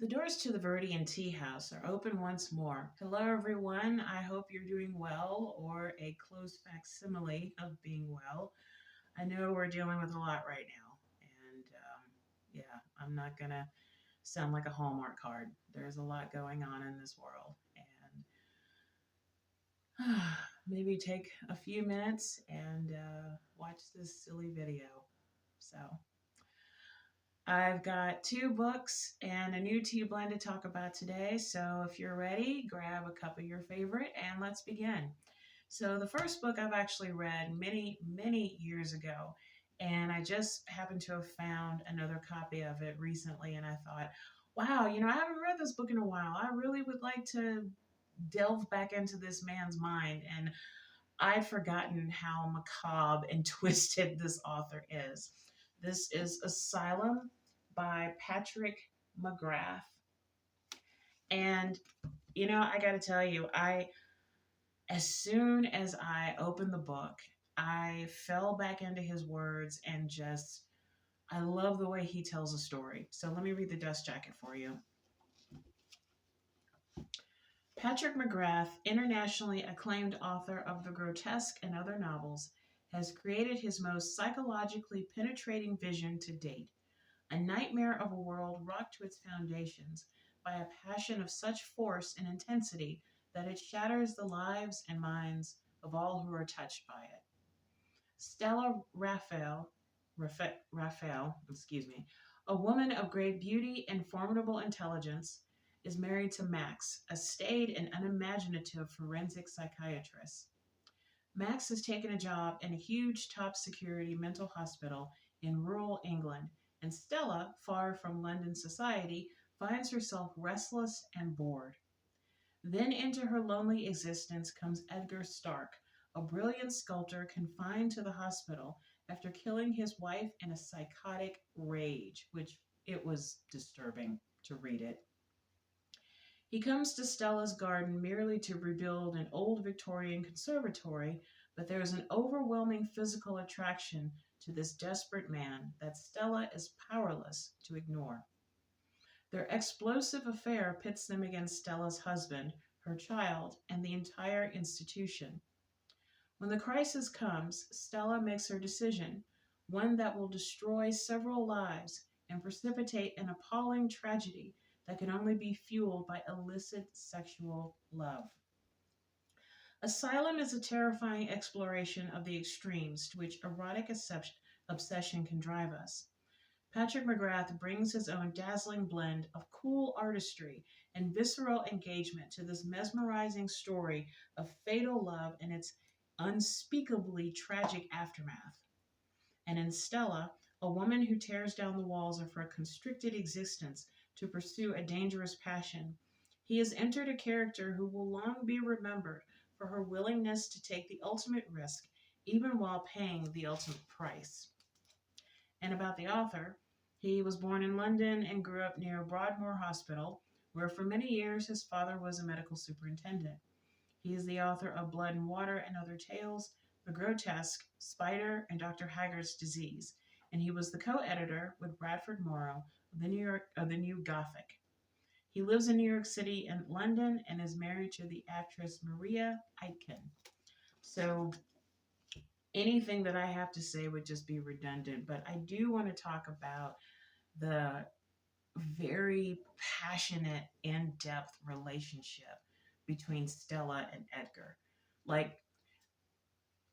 The doors to the Viridian Tea House are open once more. Hello, everyone. I hope you're doing well or a close facsimile of being well. I know we're dealing with a lot right now. And yeah, I'm not going to sound like a Hallmark card. There's a lot going on in this world. And maybe take a few minutes and watch this silly video. So, I've got two books and a new tea blend to talk about today. So if you're ready, grab a cup of your favorite and let's begin. So the first book I've actually read many, many years ago, and I just happened to have found another copy of it recently, and I thought, wow, I haven't read this book in a while. I really would like to delve back into this man's mind, and I'd forgotten how macabre and twisted this author is. This is Asylum by Patrick McGrath. And, I got to tell you, as soon as I opened the book, I fell back into his words and I love the way he tells a story. So let me read the dust jacket for you. Patrick McGrath, internationally acclaimed author of the grotesque and other novels, has created his most psychologically penetrating vision to date. A nightmare of a world rocked to its foundations by a passion of such force and intensity that it shatters the lives and minds of all who are touched by it. Stella Raphael, a woman of great beauty and formidable intelligence, is married to Max, a staid and unimaginative forensic psychiatrist. Max has taken a job in a huge top security mental hospital in rural England, and Stella, far from London society, finds herself restless and bored. Then into her lonely existence comes Edgar Stark, a brilliant sculptor confined to the hospital after killing his wife in a psychotic rage, which it was disturbing to read it. He comes to Stella's garden merely to rebuild an old Victorian conservatory, but there is an overwhelming physical attraction to this desperate man that Stella is powerless to ignore. Their explosive affair pits them against Stella's husband, her child, and the entire institution. When the crisis comes, Stella makes her decision, one that will destroy several lives and precipitate an appalling tragedy that can only be fueled by illicit sexual love. Asylum is a terrifying exploration of the extremes to which erotic obsession can drive us. Patrick McGrath brings his own dazzling blend of cool artistry and visceral engagement to this mesmerizing story of fatal love and its unspeakably tragic aftermath. And in Stella, a woman who tears down the walls of her constricted existence to pursue a dangerous passion, he has entered a character who will long be remembered for her willingness to take the ultimate risk, even while paying the ultimate price. And about the author, he was born in London and grew up near Broadmoor Hospital, where for many years his father was a medical superintendent. He is the author of Blood and Water and Other Tales, The Grotesque, Spider, and Dr. Haggard's Disease, and he was the co-editor with Bradford Morrow of the New Gothic. He lives in New York City and London and is married to the actress Maria Aitken. So anything that I have to say would just be redundant, but I do want to talk about the very passionate, in-depth relationship between Stella and Edgar. Like,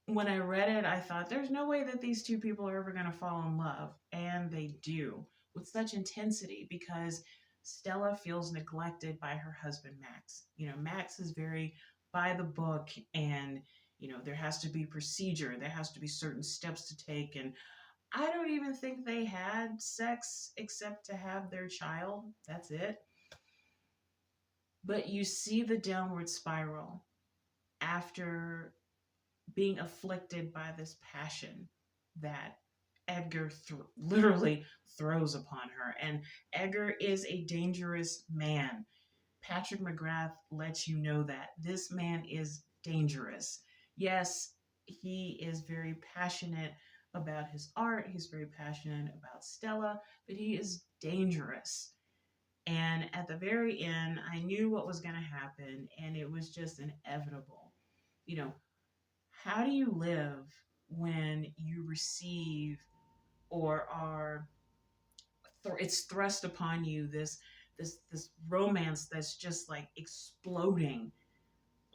when I read it, I thought there's no way that these two people are ever going to fall in love. And they do with such intensity because Stella feels neglected by her husband, Max. Max is very by the book and, there has to be procedure. There has to be certain steps to take. And I don't even think they had sex except to have their child. That's it. But you see the downward spiral after being afflicted by this passion that Edgar literally throws upon her. And Edgar is a dangerous man. Patrick McGrath lets you know that. This man is dangerous. Yes, he is very passionate about his art. He's very passionate about Stella, but he is dangerous. And at the very end, I knew what was going to happen, and it was just inevitable. You know, how do you live when you receive or are it's thrust upon you this romance that's just like exploding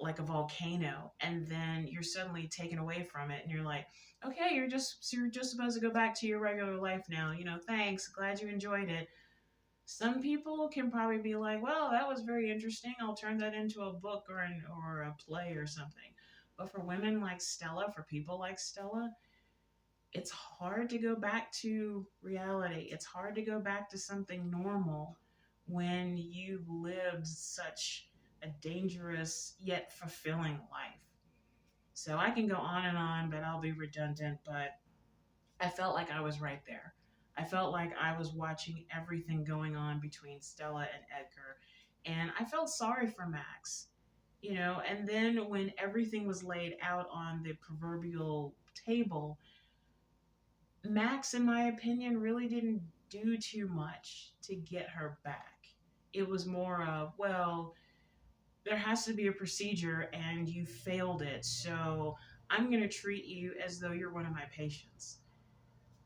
like a volcano, and then you're suddenly taken away from it, and you're like, okay, you're just supposed to go back to your regular life now, thanks, glad you enjoyed it. Some people can probably be like, well, that was very interesting, I'll turn that into a book or a play or something. But for women like Stella, for people like Stella, it's hard to go back to reality. It's hard to go back to something normal when you've lived such a dangerous yet fulfilling life. So I can go on, but I'll be redundant. But I felt like I was right there. I felt like I was watching everything going on between Stella and Edgar. And I felt sorry for Max, and then when everything was laid out on the proverbial table, Max, in my opinion, really didn't do too much to get her back. It was more of, well, there has to be a procedure and you failed it, so I'm going to treat you as though you're one of my patients.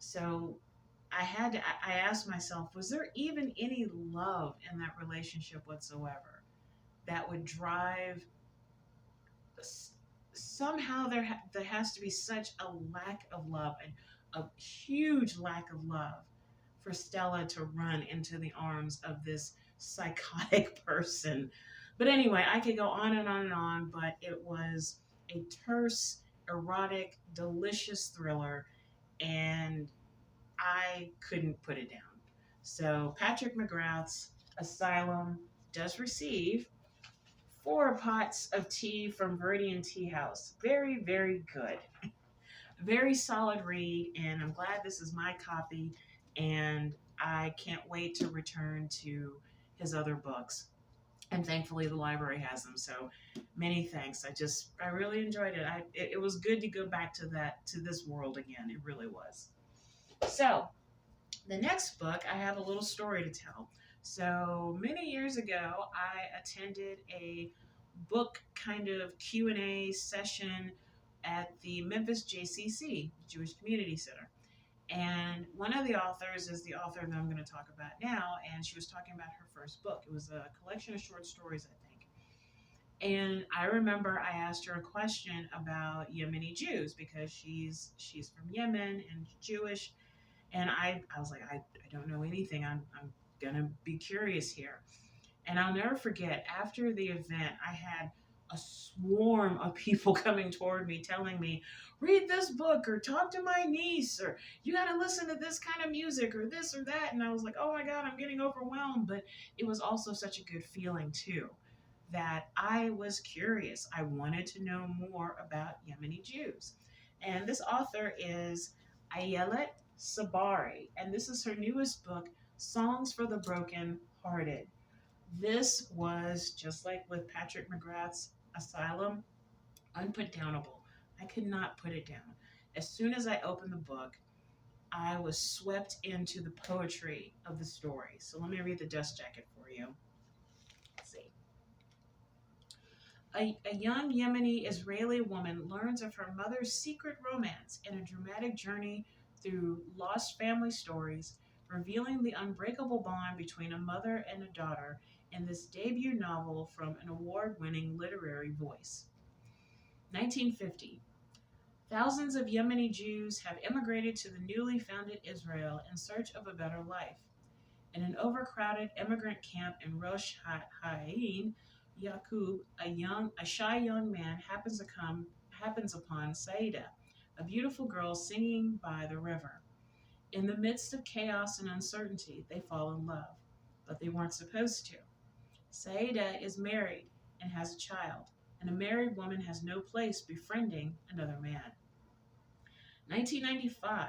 So I asked myself, was there even any love in that relationship whatsoever that would drive somehow there has to be such a lack of love and a huge lack of love for Stella to run into the arms of this psychotic person. But anyway, I could go on and on and on, but it was a terse, erotic, delicious thriller, and I couldn't put it down. So Patrick McGrath's Asylum does receive 4 pots of tea from Viridian Tea House. Very, very good. Very solid read, and I'm glad this is my copy, and I can't wait to return to his other books. And thankfully, the library has them. So many thanks. I really enjoyed it. It was good to go back to this world again. It really was. So the next book, I have a little story to tell. So many years ago, I attended a book kind of Q&A session at the Memphis JCC, Jewish Community Center. And one of the authors is the author that I'm going to talk about now, and she was talking about her first book. It was a collection of short stories, I think. And I remember I asked her a question about Yemeni Jews because she's from Yemen and Jewish, and I was like, I don't know anything. I'm going to be curious here. And I'll never forget, after the event, I had a swarm of people coming toward me telling me, read this book or talk to my niece or you got to listen to this kind of music or this or that. And I was like, oh my God, I'm getting overwhelmed. But it was also such a good feeling too, that I was curious. I wanted to know more about Yemeni Jews. And this author is Ayelet Tsabari, and this is her newest book, Songs for the Brokenhearted. This was, just like with Patrick McGrath's Asylum, unputdownable. I could not put it down. As soon as I opened the book, I was swept into the poetry of the story. So let me read the dust jacket for you. Let's see. A young Yemeni Israeli woman learns of her mother's secret romance in a dramatic journey through lost family stories, revealing the unbreakable bond between a mother and a daughter in this debut novel from an award-winning literary voice. 1950. Thousands of Yemeni Jews have immigrated to the newly founded Israel in search of a better life. In an overcrowded immigrant camp in Rosh Hain, Yaqub, a shy young man, happens upon Saida, a beautiful girl singing by the river. In the midst of chaos and uncertainty, they fall in love, but they weren't supposed to. Saida is married and has a child, and a married woman has no place befriending another man. 1995,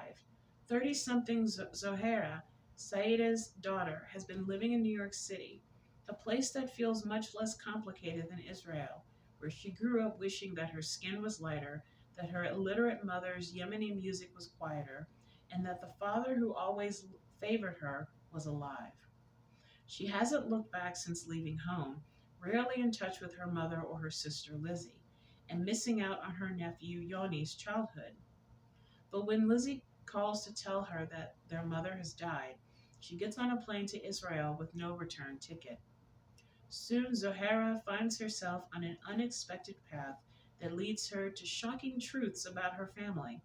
30-something Zohera, Saida's daughter, has been living in New York City, a place that feels much less complicated than Israel, where she grew up wishing that her skin was lighter, that her illiterate mother's Yemeni music was quieter, and that the father who always favored her was alive. She hasn't looked back since leaving home, rarely in touch with her mother or her sister Lizzie, and missing out on her nephew Yoni's childhood. But when Lizzie calls to tell her that their mother has died, she gets on a plane to Israel with no return ticket. Soon Zohara finds herself on an unexpected path that leads her to shocking truths about her family,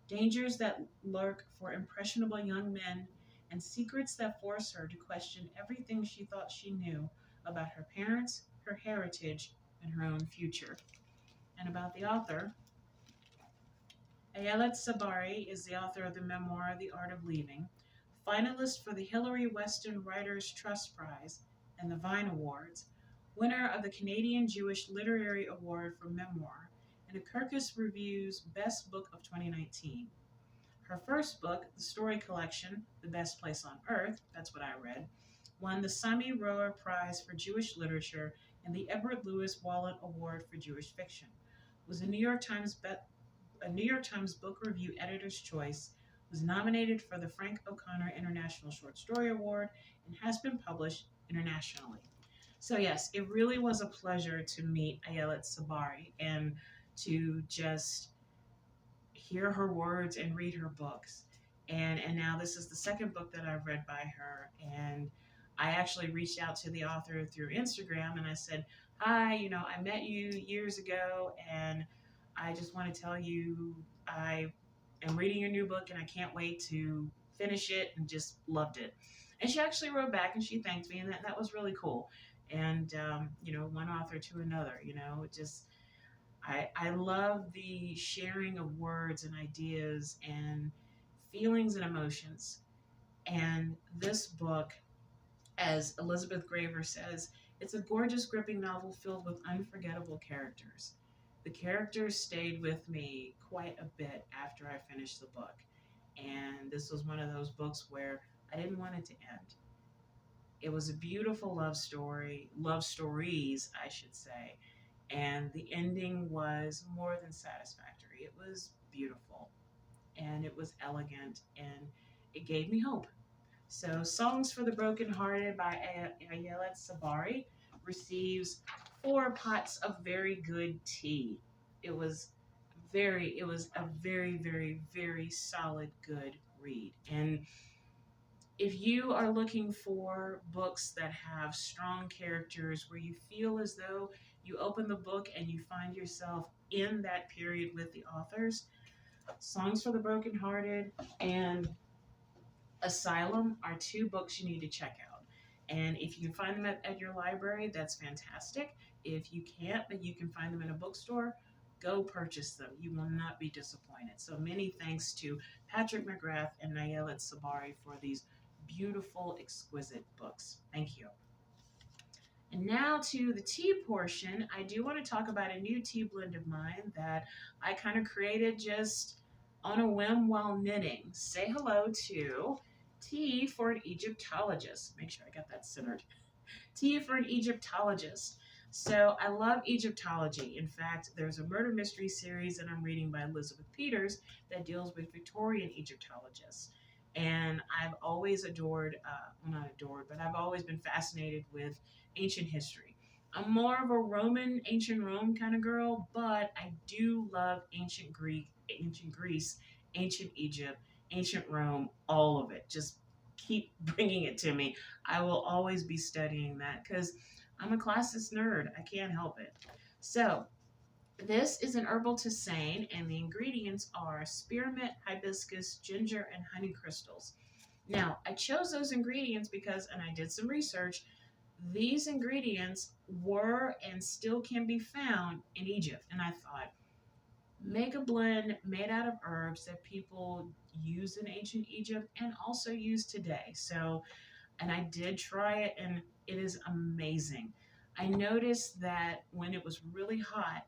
dangers that lurk for impressionable young men, and secrets that force her to question everything she thought she knew about her parents, her heritage, and her own future. And about the author, Ayelet Tsabari is the author of the memoir The Art of Leaving, finalist for the Hillary Weston Writers' Trust Prize and the Vine Awards, winner of the Canadian Jewish Literary Award for Memoir, and a Kirkus Review's Best Book of 2019. Her first book, the story collection, The Best Place on Earth, that's what I read, won the Sami Roer Prize for Jewish Literature and the Everett Lewis Wallet Award for Jewish Fiction, was a New York Times Book Review Editor's Choice, was nominated for the Frank O'Connor International Short Story Award, and has been published internationally. So yes, it really was a pleasure to meet Ayelet Tsabari and to just hear her words and read her books. And now this is the second book that I've read by her. And I actually reached out to the author through Instagram and I said, "Hi, I met you years ago and I just want to tell you I am reading your new book and I can't wait to finish it and just loved it." And she actually wrote back and she thanked me, and that was really cool. And, one author to another, it just, I love the sharing of words and ideas and feelings and emotions. And this book, as Elizabeth Graver says, it's a gorgeous, gripping novel filled with unforgettable characters. The characters stayed with me quite a bit after I finished the book. And this was one of those books where I didn't want it to end. It was a beautiful love stories, I should say, and the ending was more than satisfactory. It was beautiful and it was elegant and it gave me hope. So, Songs for the Brokenhearted by Ayelet Tsabari receives 4 pots of very good tea. It was it was a very, very, very solid, good read. And if you are looking for books that have strong characters where you feel as though you open the book and you find yourself in that period with the authors, Songs for the Brokenhearted and Asylum are 2 books you need to check out. And if you can find them at your library, that's fantastic. If you can't, but you can find them in a bookstore, go purchase them. You will not be disappointed. So many thanks to Patrick McGrath and Ayelet Tsabari for these beautiful, exquisite books. Thank you. And now to the tea portion, I do want to talk about a new tea blend of mine that I kind of created just on a whim while knitting. Say hello to Tea for an Egyptologist. Make sure I got that centered. Tea for an Egyptologist. So I love Egyptology. In fact, there's a murder mystery series that I'm reading by Elizabeth Peters that deals with Victorian Egyptologists. And I've always well, not adored, but I've always been fascinated with ancient history. I'm more of a ancient Rome kind of girl, but I do love ancient Greece, ancient Egypt, ancient Rome, all of it. Just keep bringing it to me. I will always be studying that because I'm a classist nerd. I can't help it. So, this is an herbal tisane, and the ingredients are spearmint, hibiscus, ginger, and honey crystals. Now, I chose those ingredients because, and I did some research, these ingredients were and still can be found in Egypt. And I thought, make a blend made out of herbs that people use in ancient Egypt and also use today. So, and I did try it and it is amazing. I noticed that when it was really hot,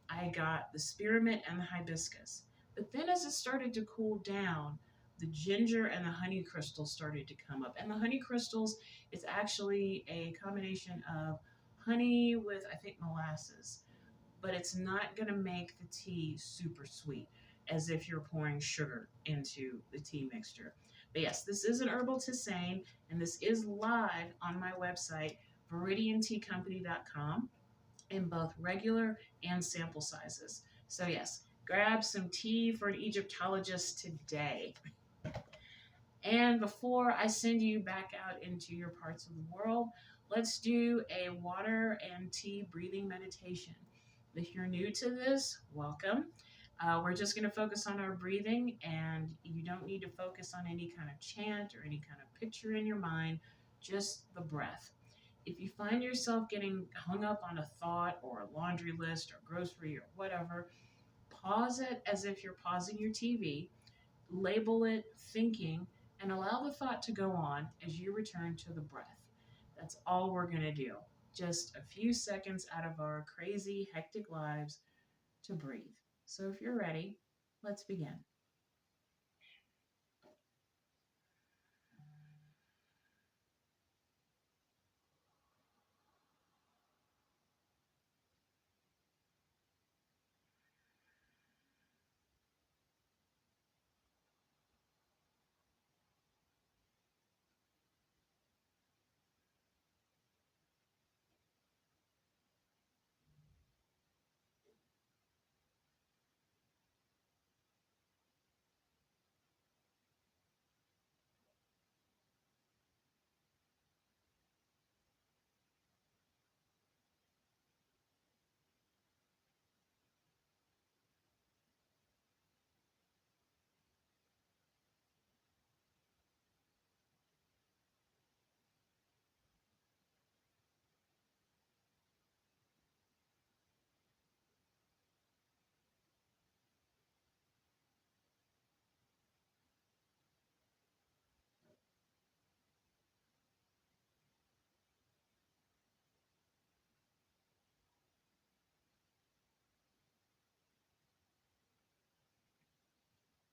I got the spearmint and the hibiscus. But then as it started to cool down, the ginger and the honey crystals started to come up. And the honey crystals is actually a combination of honey with, I think, molasses. But it's not going to make the tea super sweet as if you're pouring sugar into the tea mixture. But yes, this is an herbal tisane, and this is live on my website, viridianteacompany.com, in both regular and sample sizes. So yes, grab some tea for an Egyptologist today. And before I send you back out into your parts of the world, let's do a water and tea breathing meditation. If you're new to this, welcome. We're just going to focus on our breathing, and you don't need to focus on any kind of chant or any kind of picture in your mind, just the breath. If you find yourself getting hung up on a thought or a laundry list or grocery or whatever, pause it as if you're pausing your TV, label it thinking, and allow the thought to go on as you return to the breath. That's all we're going to do. Just a few seconds out of our crazy, hectic lives to breathe. So if you're ready, let's begin.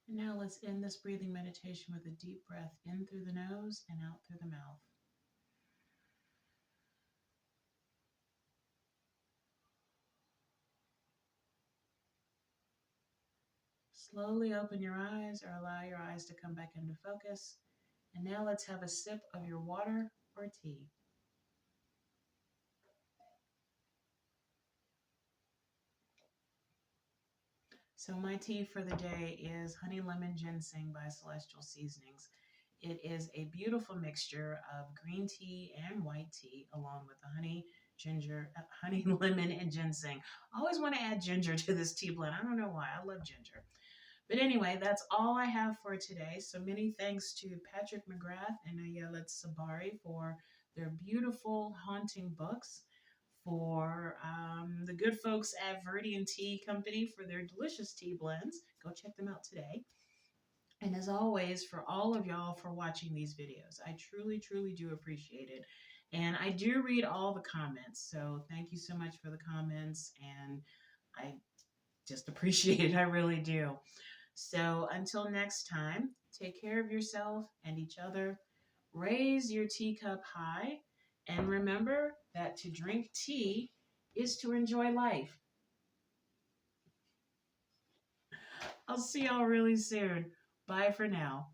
And now let's end this breathing meditation with a deep breath in through the nose and out through the mouth. Slowly open your eyes or allow your eyes to come back into focus. And now let's have a sip of your water or tea. So my tea for the day is Honey Lemon Ginseng by Celestial Seasonings. It is a beautiful mixture of green tea and white tea, along with the honey, ginger, honey, lemon, and ginseng. I always want to add ginger to this tea blend. I don't know why. I love ginger. But anyway, that's all I have for today. So many thanks to Patrick McGrath and Ayelet Tsabari for their beautiful, haunting books, for the good folks at Viridian Tea Company for their delicious tea blends. Go check them out today. And as always, for all of y'all for watching these videos. I truly, truly do appreciate it. And I do read all the comments. So thank you so much for the comments. And I just appreciate it. I really do. So until next time, take care of yourself and each other. Raise your teacup high. And remember that to drink tea is to enjoy life. I'll see y'all really soon. Bye for now.